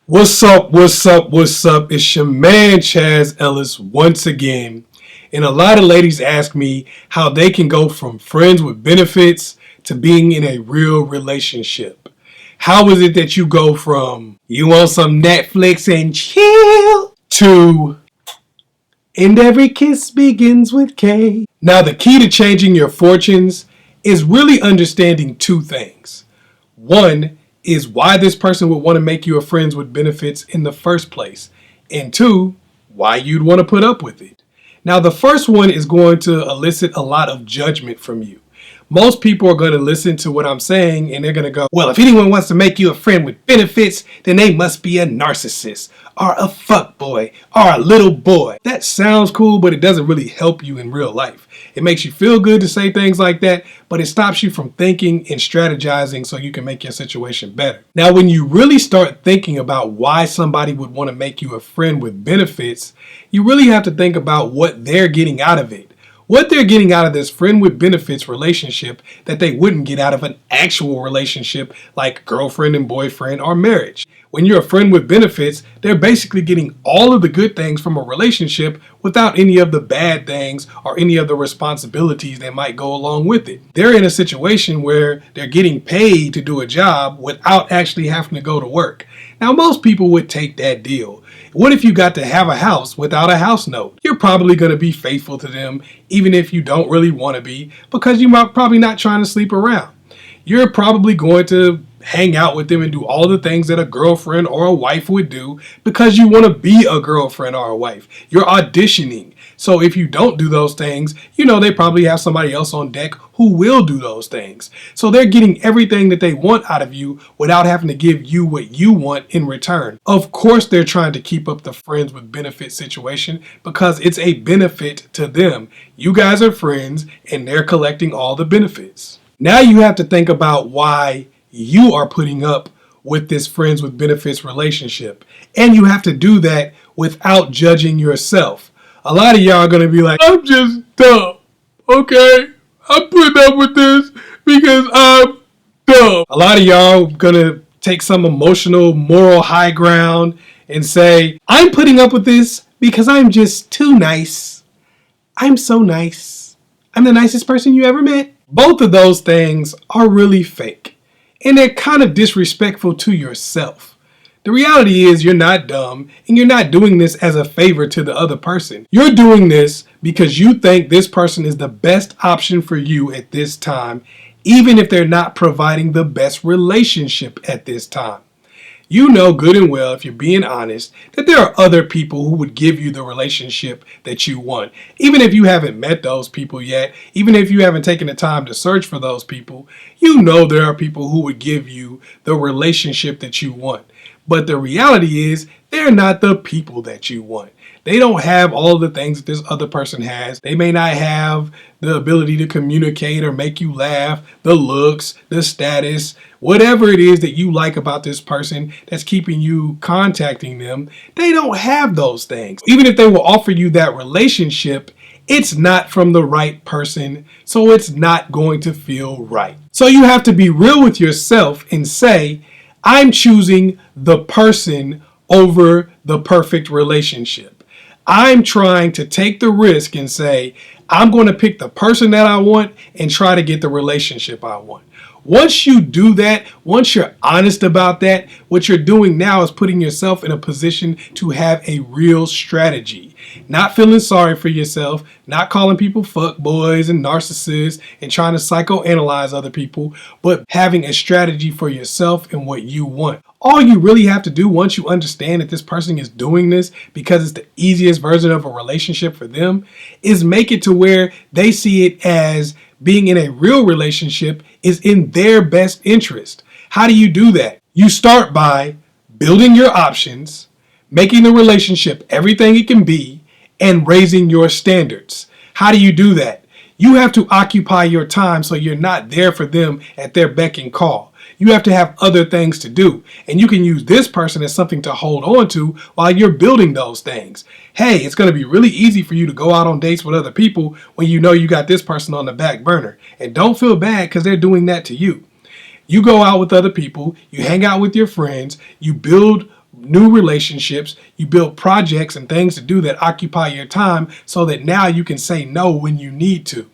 What's up? What's up? What's up? It's your man Chaz Ellis once again. And a lot of ladies ask me how they can go from friends with benefits to being in a real relationship. How is it that you go from you want some Netflix and chill to and every kiss begins with K? Now, the key to changing your fortunes is really understanding two things. One is why this person would want to make you a friends with benefits in the first place. And two, why you'd want to put up with it. Now, the first one is going to elicit a lot of judgment from you. Most people are going to listen to what I'm saying and they're going to go, well, if anyone wants to make you a friend with benefits, then they must be a narcissist or a fuckboy or a little boy. That sounds cool, but it doesn't really help you in real life. It makes you feel good to say things like that, but it stops you from thinking and strategizing so you can make your situation better. Now, when you really start thinking about why somebody would want to make you a friend with benefits, you really have to think about what they're getting out of it. What they're getting out of this friend with benefits relationship that they wouldn't get out of an actual relationship like girlfriend and boyfriend or marriage. When you're a friend with benefits, they're basically getting all of the good things from a relationship without any of the bad things or any of the responsibilities that might go along with it. They're in a situation where they're getting paid to do a job without actually having to go to work. Now, most people would take that deal. What if you got to have a house without a house note? You're probably going to be faithful to them even if you don't really want to be, because you're probably not trying to sleep around. You're probably going to hang out with them and do all the things that a girlfriend or a wife would do because you want to be a girlfriend or a wife. You're auditioning. So if you don't do those things, they probably have somebody else on deck who will do those things. So they're getting everything that they want out of you without having to give you what you want in return. Of course, they're trying to keep up the friends with benefit situation because it's a benefit to them. You guys are friends and they're collecting all the benefits. Now you have to think about why you are putting up with this friends with benefits relationship. And you have to do that without judging yourself. A lot of y'all are going to be like, I'm just dumb. Okay? I'm putting up with this because I'm dumb. A lot of y'all are going to take some emotional, moral high ground and say, I'm putting up with this because I'm just too nice. I'm so nice. I'm the nicest person you ever met. Both of those things are really fake. And they're kind of disrespectful to yourself. The reality is you're not dumb and you're not doing this as a favor to the other person. You're doing this because you think this person is the best option for you at this time, even if they're not providing the best relationship at this time. You know good and well, if you're being honest, that there are other people who would give you the relationship that you want. Even if you haven't met those people yet, even if you haven't taken the time to search for those people, you know there are people who would give you the relationship that you want. But the reality is, they're not the people that you want. They don't have all the things that this other person has. They may not have the ability to communicate or make you laugh, the looks, the status, whatever it is that you like about this person that's keeping you contacting them. They don't have those things. Even if they will offer you that relationship, it's not from the right person, so it's not going to feel right. So you have to be real with yourself and say, I'm choosing the person over the perfect relationship. I'm trying to take the risk and say, I'm going to pick the person that I want and try to get the relationship I want. Once you do that, once you're honest about that, what you're doing now is putting yourself in a position to have a real strategy. Not feeling sorry for yourself, not calling people fuckboys and narcissists and trying to psychoanalyze other people, but having a strategy for yourself and what you want. All you really have to do once you understand that this person is doing this because it's the easiest version of a relationship for them is make it to where they see it as being in a real relationship is in their best interest. How do you do that? You start by building your options, making the relationship everything it can be, and raising your standards. How do you do that? You have to occupy your time so you're not there for them at their beck and call. You have to have other things to do. And you can use this person as something to hold on to while you're building those things. Hey, it's going to be really easy for you to go out on dates with other people when you know you got this person on the back burner. And don't feel bad because they're doing that to you. You go out with other people, you hang out with your friends, you build new relationships, you build projects and things to do that occupy your time so that now you can say no when you need to.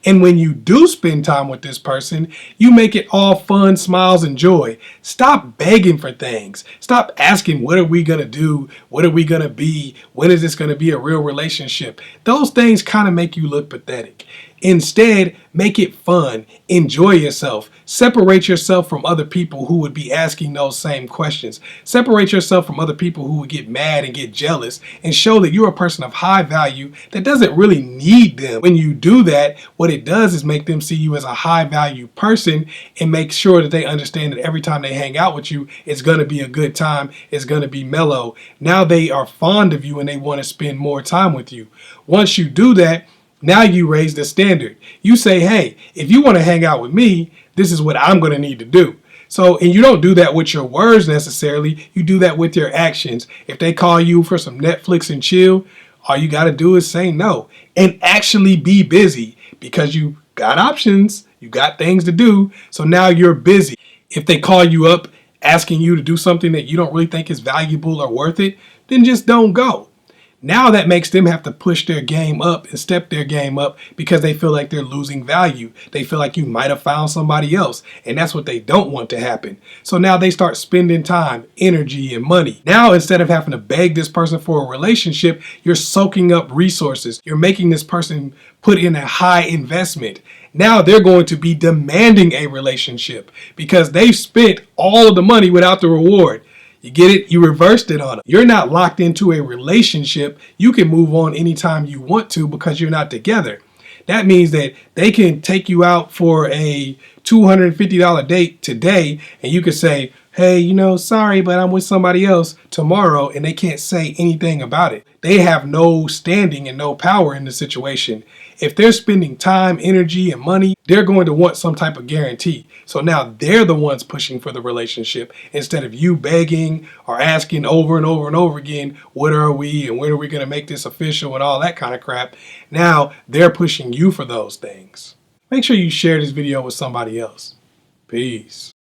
And when you do spend time with this person, you make it all fun, smiles, and joy. Stop begging for things. Stop asking, what are we going to do? What are we going to be? When is this going to be a real relationship? Those things kind of make you look pathetic. Instead, make it fun. Enjoy yourself. Separate yourself from other people who would be asking those same questions. Separate yourself from other people who would get mad and get jealous, and show that you're a person of high value that doesn't really need them. When you do that, what it does is make them see you as a high value person and make sure that they understand that every time they hang out with you, it's going to be a good time. It's going to be mellow. Now they are fond of you and they want to spend more time with you. Once you do that, now you raise the standard. You say, hey, if you want to hang out with me, this is what I'm going to need to do. So, and you don't do that with your words necessarily. You do that with your actions. If they call you for some Netflix and chill, all you got to do is say no and actually be busy, because you got options. You got things to do. So now you're busy. If they call you up asking you to do something that you don't really think is valuable or worth it, then just don't go. Now that makes them have to push their game up and step their game up because they feel like they're losing value. They feel like you might have found somebody else, and that's what they don't want to happen. So now they start spending time, energy, and money. Now, instead of having to beg this person for a relationship, you're soaking up resources. You're making this person put in a high investment. Now they're going to be demanding a relationship because they've spent all of the money without the reward. You get it? You reversed it on them. You're not locked into a relationship. You can move on anytime you want to because you're not together. That means that they can take you out for a $250 date today, and you can say, hey, sorry, but I'm with somebody else tomorrow, and they can't say anything about it. They have no standing and no power in the situation. If they're spending time, energy, and money, they're going to want some type of guarantee. So now they're the ones pushing for the relationship instead of you begging or asking over and over and over again, what are we and when are we going to make this official and all that kind of crap. Now they're pushing you for those things. Make sure you share this video with somebody else. Peace.